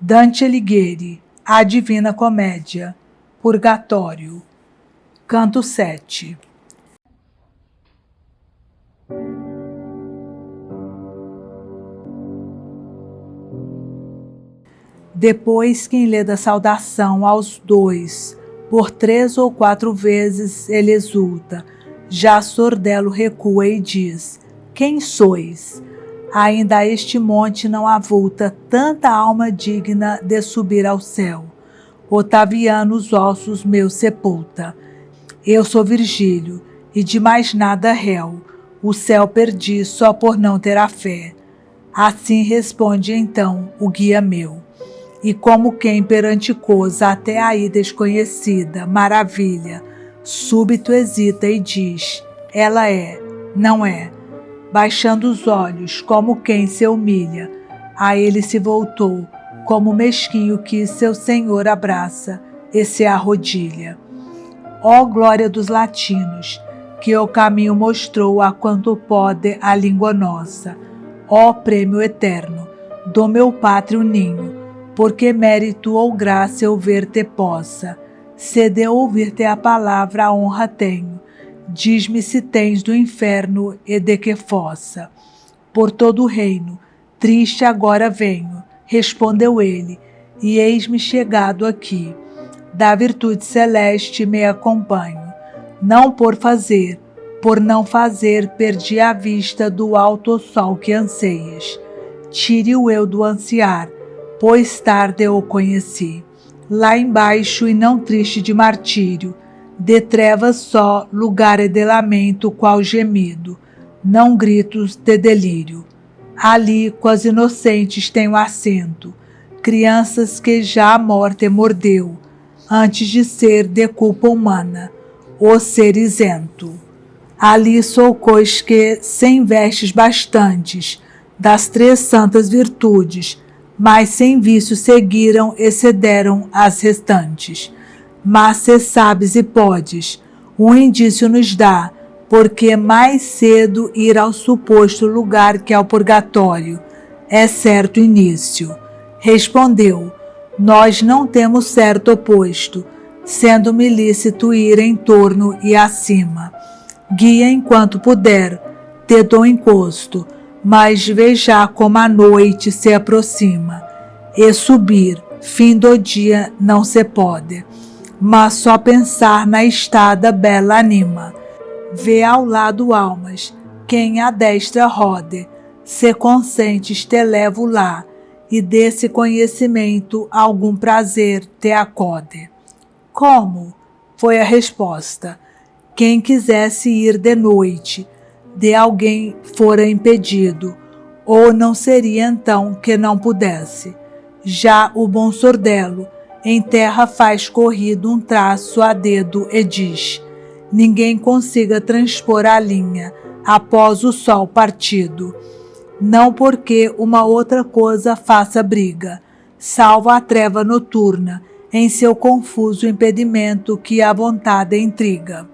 Dante Alighieri, A Divina Comédia, Purgatório, Canto 7. Depois quem lê da saudação aos dois, por 3 ou 4 vezes ele exulta, já Sordello recua e diz: quem sois? Ainda a este monte não avulta tanta alma digna de subir ao céu. Otaviano os ossos meus sepulta. Eu sou Virgílio, e de mais nada réu, o céu perdi só por não ter a fé. Assim responde então o guia meu. E como quem perante coisa até aí desconhecida, maravilha, súbito hesita e diz: ela é, não é. Baixando os olhos, como quem se humilha, a ele se voltou, como mesquinho que seu senhor abraça e se arrodilha. Ó glória dos latinos, que o caminho mostrou a quanto pode a língua nossa, ó prêmio eterno do meu pátrio ninho, porque mérito ou graça eu ver-te possa, se de ouvir-te a palavra a honra tenho, diz-me se tens do inferno e de que fossa. Por todo o reino, triste agora venho, respondeu ele, e eis-me chegado aqui. Da virtude celeste me acompanho, não por fazer, por não fazer perdi a vista do alto sol que anseias. Tire o eu do ansiar, pois tarde o conheci. Lá embaixo e não triste de martírio, de trevas só, lugar e de lamento qual gemido, não gritos de delírio. Ali com as inocentes tenho assento, crianças que já a morte mordeu, antes de ser de culpa humana, o ser isento. Ali sou cois que, sem vestes bastantes, das 3 santas virtudes, mas sem vício seguiram e cederam as restantes. Mas se sabes e podes, um indício nos dá, porque mais cedo ir ao suposto lugar que ao purgatório, é certo início. Respondeu: nós não temos certo oposto, sendo-me lícito ir em torno e acima. Guia enquanto puder, te dou encosto, mas veja como a noite se aproxima, e subir, fim do dia não se pode, mas só pensar na estada bela anima. Vê ao lado almas, quem à destra rode, se consentes te levo lá, e desse conhecimento algum prazer te acode. Como? Foi a resposta. Quem quisesse ir de noite, de alguém fora impedido, ou não seria então que não pudesse. Já o bom Sordello, em terra faz corrido um traço a dedo e diz: ninguém consiga transpor a linha após o sol partido. Não porque uma outra coisa faça briga, salvo a treva noturna, em seu confuso impedimento que a vontade intriga.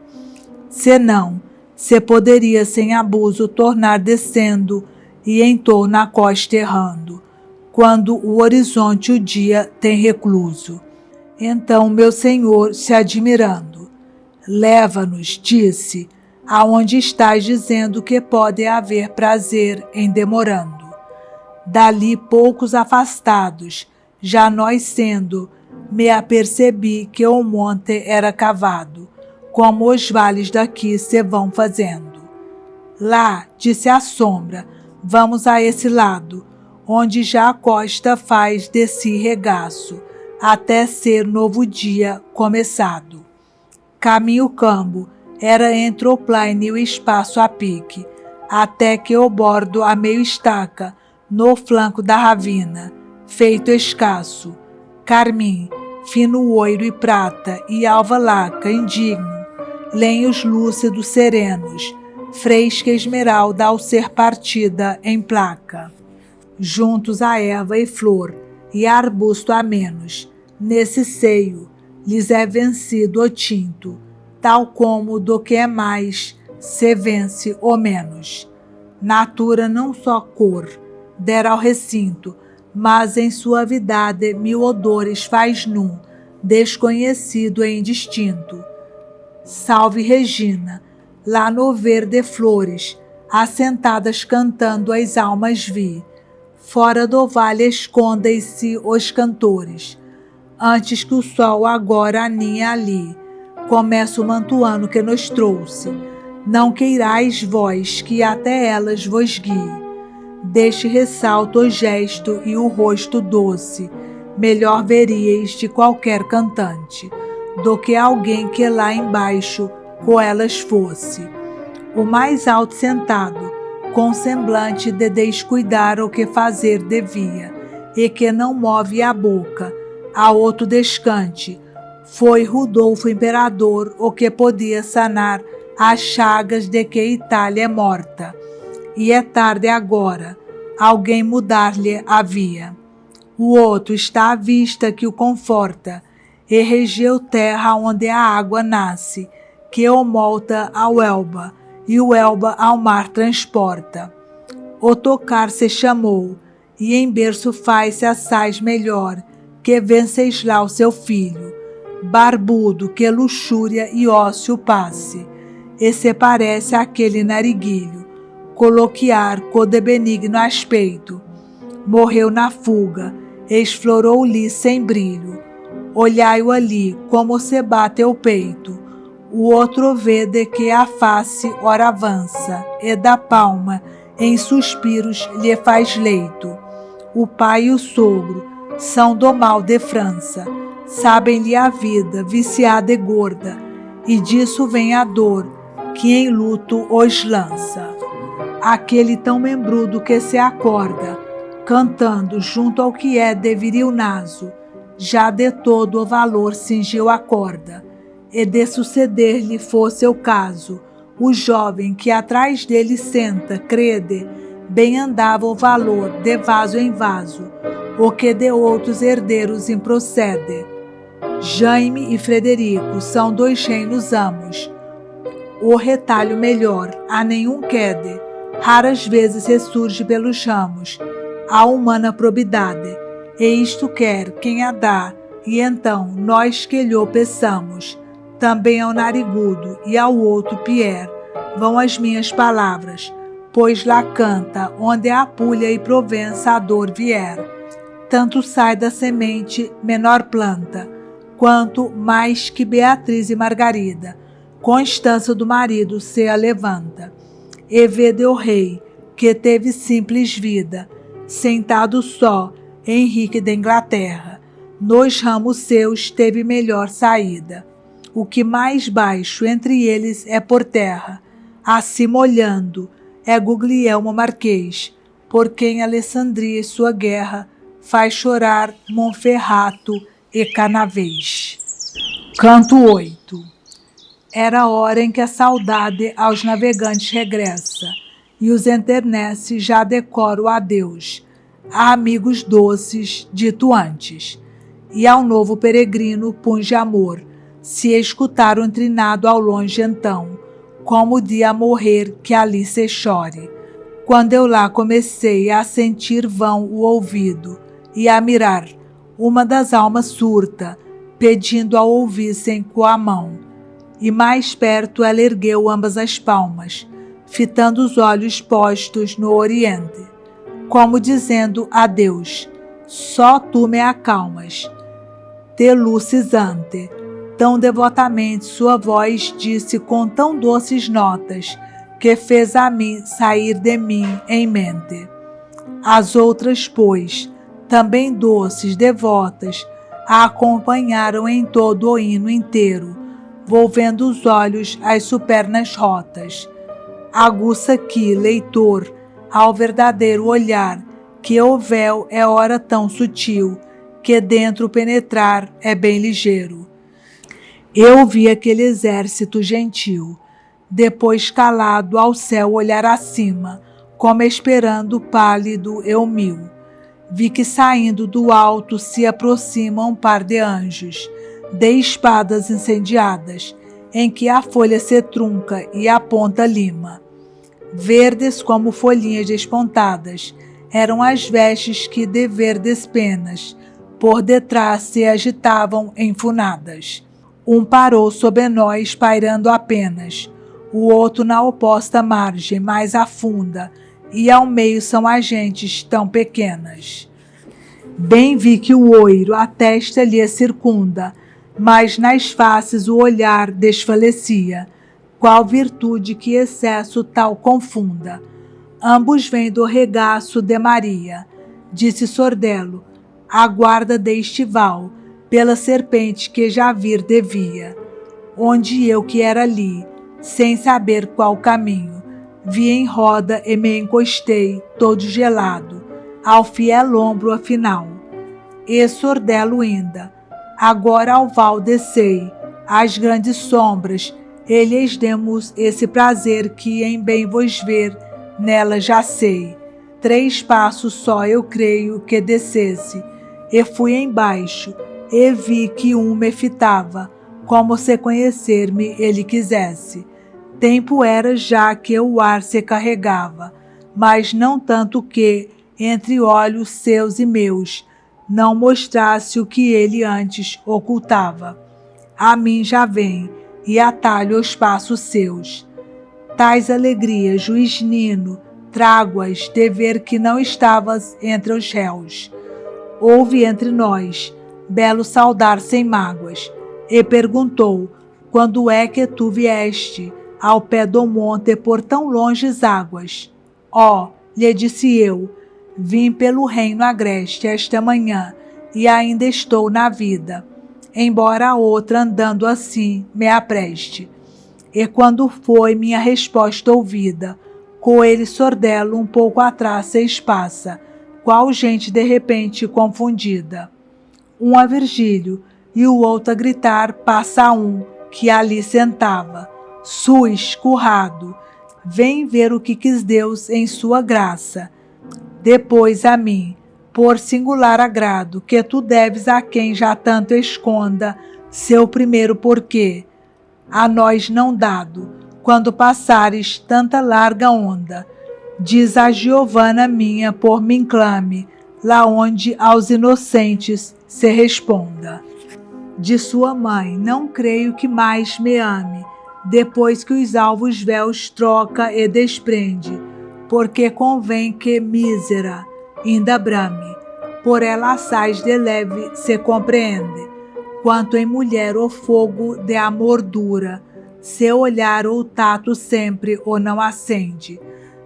Senão, se poderia sem abuso tornar descendo e em torno a costa errando, quando o horizonte o dia tem recluso. Então meu senhor, se admirando: leva-nos, disse, aonde estás dizendo que pode haver prazer em demorando. Dali poucos afastados, já nós sendo, me apercebi que o monte era cavado, como os vales daqui se vão fazendo. Lá, disse a sombra, vamos a esse lado, onde já a costa faz de si regaço, até ser novo dia começado. Caminho cambo, era entre o plaine e o espaço a pique, até que o bordo a meio estaca, no flanco da ravina, feito escasso, carmim, fino oiro e prata, e alva laca, indigno, lenhos lúcidos serenos, fresca esmeralda ao ser partida em placa. Juntos a erva e flor, e arbusto a menos, nesse seio, lhes é vencido o tinto, tal como do que é mais, se vence o menos. Natura não só cor, dera ao recinto, mas em suavidade mil odores faz num, desconhecido e indistinto. Salve Regina, lá no verde flores, assentadas cantando as almas vi. Fora do vale escondem-se os cantores, antes que o sol agora aninha ali. Começa o mantuano que nos trouxe, não queirais vós que até elas vos guie. Deste ressalto o gesto e o rosto doce, melhor veríeis de qualquer cantante, do que alguém que lá embaixo com elas fosse. O mais alto sentado, com semblante de descuidar o que fazer devia, e que não move a boca, a outro descante, foi Rodolfo imperador o que podia sanar as chagas de que Itália é morta. E é tarde agora, alguém mudar-lhe havia. O outro está à vista que o conforta, e regeu terra onde a água nasce, que o molta ao Elba, e o Elba ao mar transporta. O tocar se chamou, e em berço faz-se assaz melhor, que Venceslau seu filho, barbudo que luxúria e ócio passe, e se parece àquele nariguilho, coloquiar co de benigno aspecto. Morreu na fuga, explorou-lhe sem brilho. Olhai-o ali, como se bate o peito. O outro vê de que a face ora avança, e da palma, em suspiros, lhe faz leito. O pai e o sogro são do mal de França, sabem-lhe a vida, viciada e gorda, e disso vem a dor, que em luto os lança. Aquele tão membrudo que se acorda, cantando junto ao que é de viril naso, já de todo o valor cingiu a corda, e de suceder-lhe fosse o caso, o jovem que atrás dele senta, crede, bem andava o valor de vaso em vaso, o que de outros herdeiros improcede. Jaime e Frederico são dois reinos amos, o retalho melhor a nenhum quede, raras vezes ressurge pelos ramos a humana probidade, e isto quer quem a dá, e então nós que lhe peçamos. Também ao narigudo e ao outro Pierre vão as minhas palavras, pois lá canta onde a pulha e Provença a dor vier. Tanto sai da semente menor planta, quanto mais que Beatriz e Margarida, Constância do marido se a levanta. E vede o rei, que teve simples vida, sentado só, Henrique da Inglaterra, nos ramos seus teve melhor saída. O que mais baixo entre eles é por terra, acima olhando, é Guglielmo Marquês, por quem Alessandria e sua guerra faz chorar Monferrato e Canavês. Canto 8. Era a hora em que a saudade aos navegantes regressa, e os enternece já decora o adeus, a amigos doces, dito antes, e ao novo peregrino punge amor, se escutar um trinado ao longe então, como de a morrer que ali se chore. Quando eu lá comecei a sentir vão o ouvido, e a mirar, uma das almas surta, pedindo a ouvissem com a mão, e mais perto ela ergueu ambas as palmas, fitando os olhos postos no oriente, como dizendo adeus, só tu me acalmas. Te lucisante, tão devotamente sua voz disse com tão doces notas, que fez a mim sair de mim em mente. As outras, pois, também doces, devotas, a acompanharam em todo o hino inteiro, volvendo os olhos às supernas rotas. Aguça aqui, leitor, ao verdadeiro olhar, que o véu é ora tão sutil, que dentro penetrar é bem ligeiro. Eu vi aquele exército gentil, depois calado ao céu olhar acima, como esperando pálido e humil. Vi que saindo do alto se aproxima um par de anjos, de espadas incendiadas, em que a folha se trunca e a ponta lima, verdes como folhinhas despontadas, eram as vestes que de verdes penas, por detrás se agitavam enfunadas. Um parou sob nós, pairando apenas, o outro na oposta margem, mais afunda, e ao meio são agentes tão pequenas. Bem vi que o oiro a testa lhe circunda, mas nas faces o olhar desfalecia, qual virtude que excesso tal confunda. Ambos vêm do regaço de Maria, disse Sordelo, a guarda deste val, pela serpente que já vir devia. Onde eu que era ali, sem saber qual caminho, vi em roda e me encostei, todo gelado, ao fiel ombro afinal. E Sordelo ainda, agora ao val descei, as grandes sombras, e lhes demos esse prazer que em bem vos ver, nela já sei. 3 passos só eu creio que descesse, e fui embaixo, e vi que um me fitava, como se conhecer-me ele quisesse. Tempo era já que o ar se carregava, mas não tanto que, entre olhos seus e meus, não mostrasse o que ele antes ocultava. A mim já vem, e atalho os passos seus. Tais alegrias, juiz Nino, trago-as de ver que não estavas entre os réus. Houve entre nós, belo saudar sem mágoas, e perguntou, quando é que tu vieste, ao pé do monte por tão longes águas? Ó, lhe disse eu, vim pelo reino agreste esta manhã, e ainda estou na vida, embora a outra andando assim me apreste. E quando foi minha resposta ouvida, Coelho Sordelo um pouco atrás se espaça, qual gente de repente confundida. Um a Virgílio e o outro a gritar passa um, que ali sentava, sus, currado, vem ver o que quis Deus em sua graça. Depois a mim, por singular agrado, que tu deves a quem já tanto esconda seu primeiro porquê, a nós não dado, quando passares tanta larga onda. Diz a Giovana minha por me clame, lá onde aos inocentes se responda. De sua mãe não creio que mais me ame, depois que os alvos véus troca e desprende, porque convém que mísera ainda brame, por ela assaz de leve se compreende, quanto em mulher o fogo de amor dura, seu olhar ou tato sempre o não acende,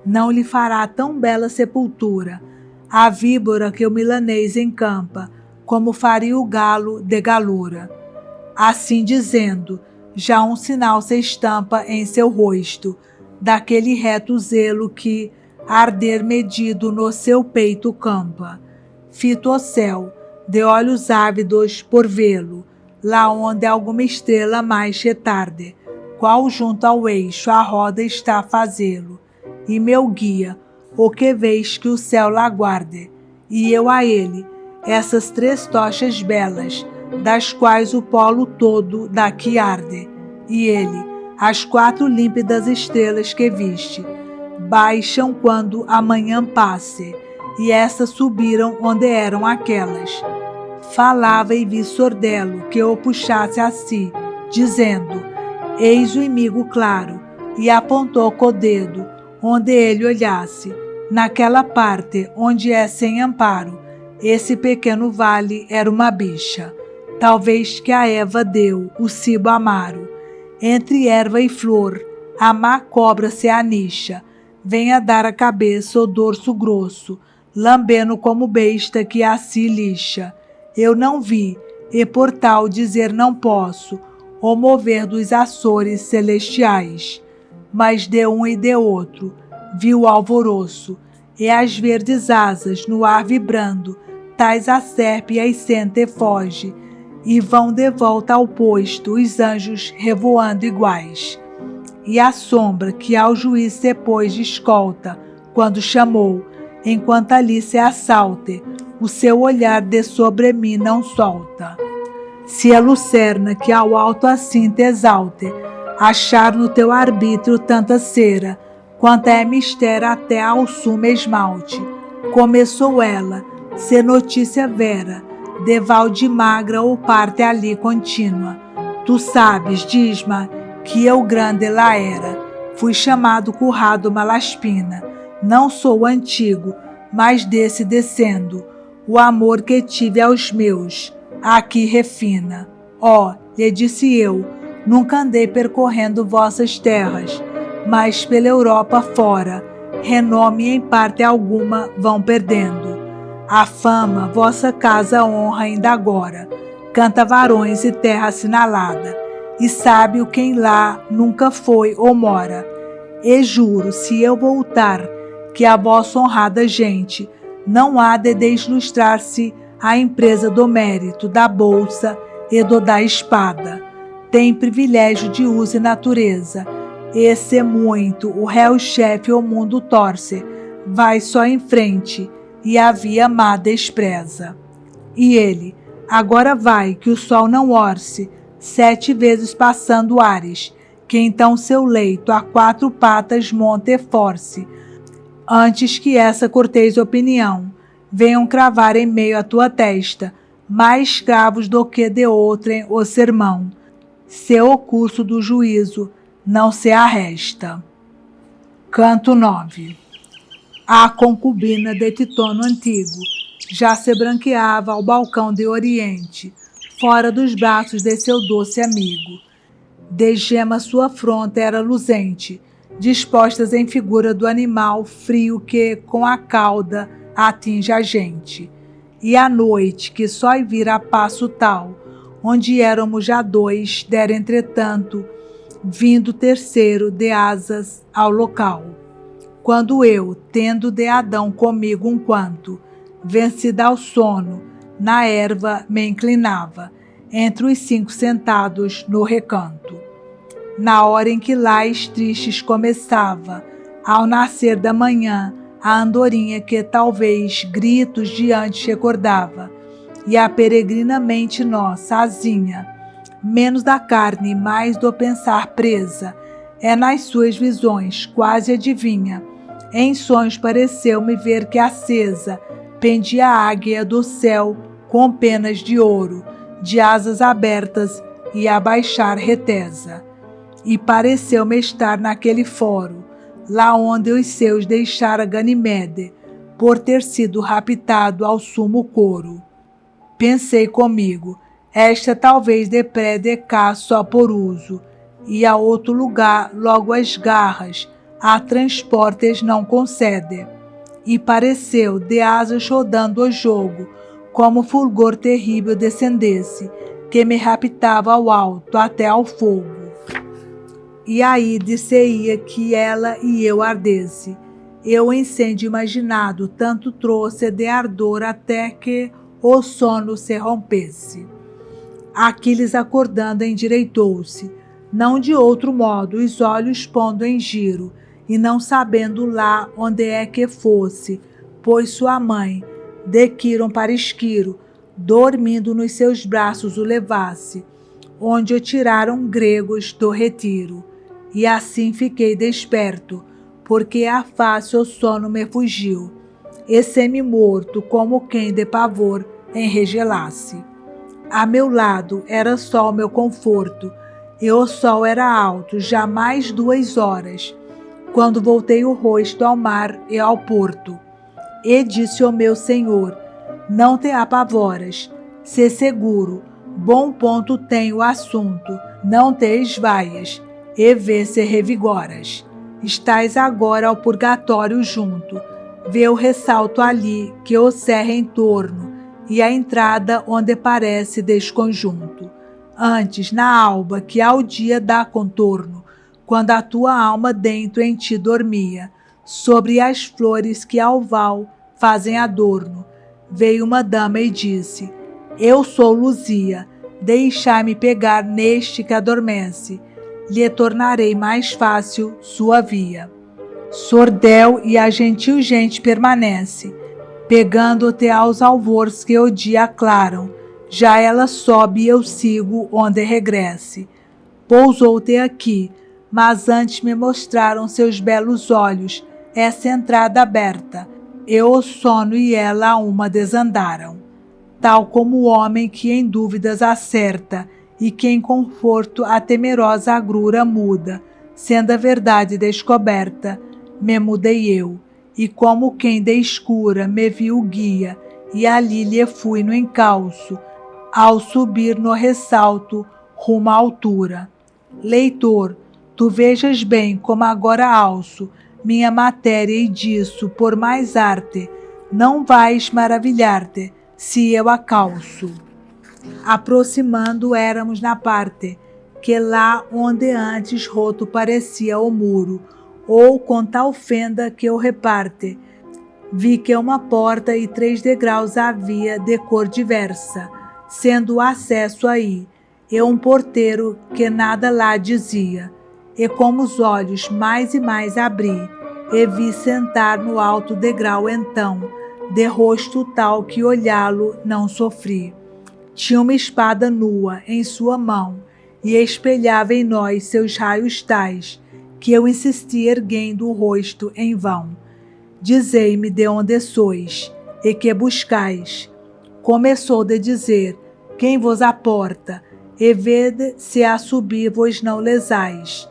não lhe fará tão bela sepultura, a víbora que o milanês encampa, como faria o galo de galura. Assim dizendo, já um sinal se estampa em seu rosto, daquele reto zelo que, arder medido no seu peito campa. Fito o céu, de olhos ávidos por vê-lo, lá onde alguma estrela mais retarde, qual junto ao eixo a roda está a fazê-lo. E meu guia, o que vês que o céu lá guarde, e eu a ele, essas 3 tochas belas, das quais o polo todo daqui arde, e ele, as 4 límpidas estrelas que viste, baixam quando a manhã passe, e essas subiram onde eram aquelas. Falava e vi Sordelo que o puxasse a si, dizendo, eis o inimigo claro, e apontou com o dedo, onde ele olhasse, naquela parte onde é sem amparo, esse pequeno vale era uma bicha, talvez que a Eva deu, o cibo amaro, entre erva e flor, a má cobra se anicha, vem a dar a cabeça o dorso grosso, lambendo como besta que a si lixa. Eu não vi, e por tal dizer não posso, o mover dos Açores celestiais, mas de um e de outro, vi o alvoroço, e as verdes asas no ar vibrando, tais a serpe as senta e foge, e vão de volta ao posto os anjos revoando iguais. E a sombra que ao juiz se pôs de escolta, quando chamou, enquanto ali se assalte, o seu olhar de sobre mim não solta. Se a lucerna que ao alto assim te exalte, achar no teu arbítrio tanta cera, quanta é mistério até ao sumo esmalte, Começou ela, se notícia vera, de Valde magra ou parte ali contínua. Tu sabes, diz-me, que eu grande lá era, fui chamado currado Malaspina, não sou antigo, mas desse descendo, o amor que tive aos meus, aqui refina. Ó, lhe disse eu, nunca andei percorrendo vossas terras, mas pela Europa fora, renome em parte alguma vão perdendo. A fama, vossa casa honra ainda agora, canta varões e terra assinalada, e sabe o quem lá nunca foi ou mora. E juro, se eu voltar, que a vossa honrada gente não há de deslustrar-se a empresa do mérito, da bolsa e do da espada. Tem privilégio de uso e natureza. Esse é muito, o réu-chefe o mundo torce, vai só em frente, e a via má despreza. E ele, agora vai, que o sol não orce, 7 vezes passando ares, que então seu leito a 4 patas monte e force, antes que essa cortês opinião venham cravar em meio à tua testa, mais cravos do que de outrem o sermão, seu o curso do juízo não se arresta. Canto 9. A concubina de Titono antigo já se branqueava ao balcão de oriente, fora dos braços de seu doce amigo. De gema sua fronte era luzente, dispostas em figura do animal frio que, com a cauda, atinge a gente. E a noite, que só vira a passo tal, onde éramos já 2, dera entretanto, vindo terceiro de asas ao local. Quando eu, tendo de Adão comigo um quanto, vencida ao sono, na erva me inclinava, entre os 5 sentados no recanto. Na hora em que lais tristes começava, ao nascer da manhã, a andorinha que talvez gritos de antes recordava, e a peregrinamente nossa asinha, menos da carne e mais do pensar presa, é nas suas visões, quase adivinha. Em sonhos pareceu-me ver que acesa pendia a águia do céu com penas de ouro, de asas abertas e a baixar retesa. E pareceu-me estar naquele fórum, lá onde os seus deixara Ganimede, por ter sido raptado ao sumo coro. Pensei comigo, esta talvez de cá só por uso, e a outro lugar logo as garras, a transportes não concede. E pareceu, de asas rodando o jogo, como fulgor terrível descendesse, que me raptava ao alto até ao fogo. E aí disse-ia que ela e eu ardesse. Eu incêndio imaginado tanto trouxe de ardor até que o sono se rompesse. Aquiles acordando endireitou-se, não de outro modo, os olhos pondo em giro, e não sabendo lá onde é que fosse, pois sua mãe, de Quiron para Esquiro, dormindo nos seus braços o levasse, onde o tiraram gregos do retiro. E assim fiquei desperto, porque a face o sono me fugiu, e semi-morto como quem de pavor enregelasse. A meu lado era só o meu conforto, e o sol era alto, já mais 2 horas, quando voltei o rosto ao mar e ao porto. E disse o meu senhor, não te apavoras, se seguro, bom ponto tem o assunto, não te esvaias, e vê se revigoras. Estás agora ao purgatório junto, vê o ressalto ali que o cerra em torno, e a entrada onde parece desconjunto. Antes, na alba, que ao dia dá contorno, quando a tua alma dentro em ti dormia, sobre as flores que ao val fazem adorno, veio uma dama e disse, eu sou Luzia, deixai-me pegar neste que adormece, lhe tornarei mais fácil sua via. Sordel e a gentil gente permanece, pegando-te aos alvores que o dia aclaram, já ela sobe e eu sigo onde regresse. Pousou-te aqui, mas antes me mostraram seus belos olhos, essa entrada aberta, e o sono e ela a uma desandaram. Tal como o homem que em dúvidas acerta e que em conforto a temerosa agrura muda, sendo a verdade descoberta, me mudei eu, e como quem de escura me viu guia, e ali lhe fui no encalço, ao subir no ressalto rumo à altura. Leitor, tu vejas bem como agora alço minha matéria e disso, por mais arte, não vais maravilhar-te, se eu a calço. Aproximando éramos na parte, que lá onde antes roto parecia o muro, ou com tal fenda que o reparte, vi que uma porta e 3 degraus havia de cor diversa, sendo o acesso aí, e um porteiro que nada lá dizia. E como os olhos mais e mais abri, e vi sentar no alto degrau então, de rosto tal que olhá-lo não sofri. Tinha uma espada nua em sua mão, e espelhava em nós seus raios tais, que eu insisti erguendo o rosto em vão. Dizei-me de onde sois, e que buscais. Começou de dizer, quem vos aporta, e vede se a subir vos não lesais.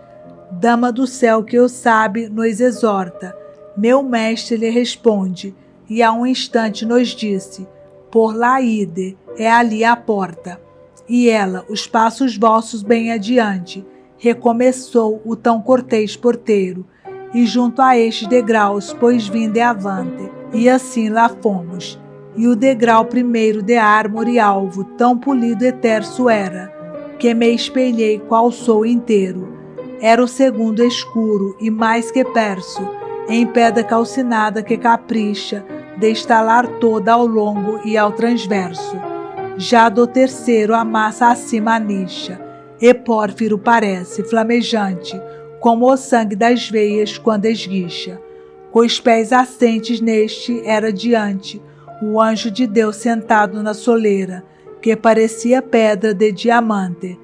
Dama do céu que o sabe nos exorta. Meu mestre lhe responde, e a um instante nos disse, por lá ide, é ali a porta. E ela, os passos vossos bem adiante, recomeçou o tão cortês porteiro, e junto a estes degraus, pois vinde avante, e assim lá fomos. E o degrau primeiro de ármore alvo, tão polido e terço era, que me espelhei qual sou inteiro. Era o segundo escuro e mais que perso, em pedra calcinada que capricha, de estalar toda ao longo e ao transverso. Já do terceiro a massa acima a nicha, e pórfiro parece, flamejante, como o sangue das veias quando esguicha. Com os pés assentes neste era diante, o anjo de Deus sentado na soleira, que parecia pedra de diamante.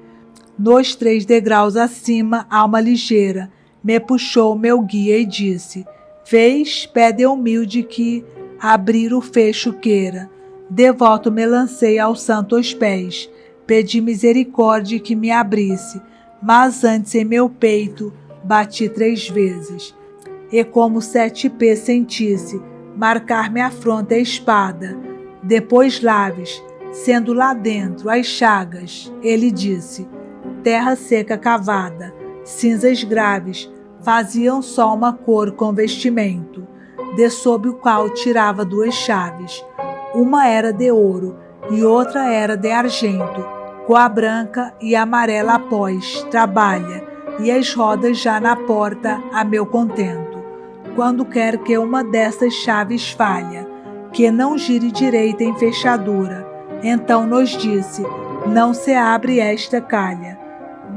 Nos 3 degraus acima, alma ligeira, me puxou meu guia e disse, vês, pede humilde que abrir o fecho queira. Devoto me lancei aos santos pés, pedi misericórdia que me abrisse, mas antes em meu peito bati 3 vezes. E como 7 pés sentisse, marcar-me a fronte a espada, depois laves, sendo lá dentro as chagas, ele disse, terra seca cavada, cinzas graves, faziam só uma cor com vestimento, de sob o qual tirava 2 chaves. Uma era de ouro e outra era de argento, com a branca e amarela após, trabalha, e as rodas já na porta a meu contento. Quando quer que uma destas chaves falha, que não gire direita em fechadura, então nos disse, não se abre esta calha.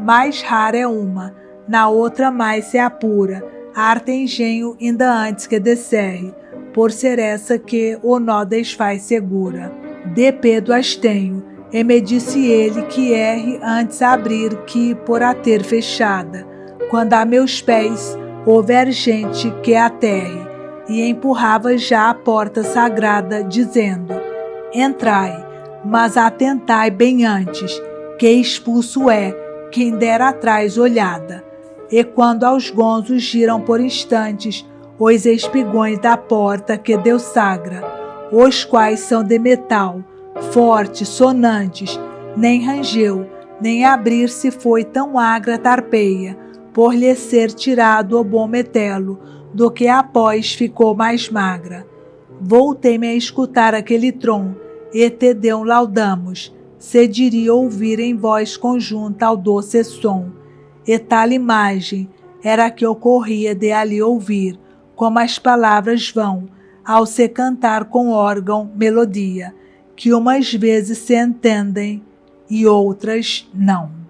Mais rara é uma, na outra mais se apura, arte engenho ainda antes que descerre, por ser essa que o nó desfaz segura. De pedo as tenho, e me disse ele que erre antes abrir que por a ter fechada, quando a meus pés houver gente que aterre, e empurrava já a porta sagrada, dizendo, entrai, mas atentai bem antes, que expulso é quem der atrás olhada. E quando aos gonzos giram por instantes os espigões da porta que Deus sagra, os quais são de metal, fortes, sonantes, nem rangeu, nem abrir-se foi tão agra tarpeia, por lhe ser tirado o bom metelo, do que após ficou mais magra. Voltei-me a escutar aquele trom, e te Deum laudamos, se diria ouvir em voz conjunta ao doce som, e tal imagem era que ocorria de ali ouvir, como as palavras vão, ao se cantar com órgão melodia, que umas vezes se entendem e outras não.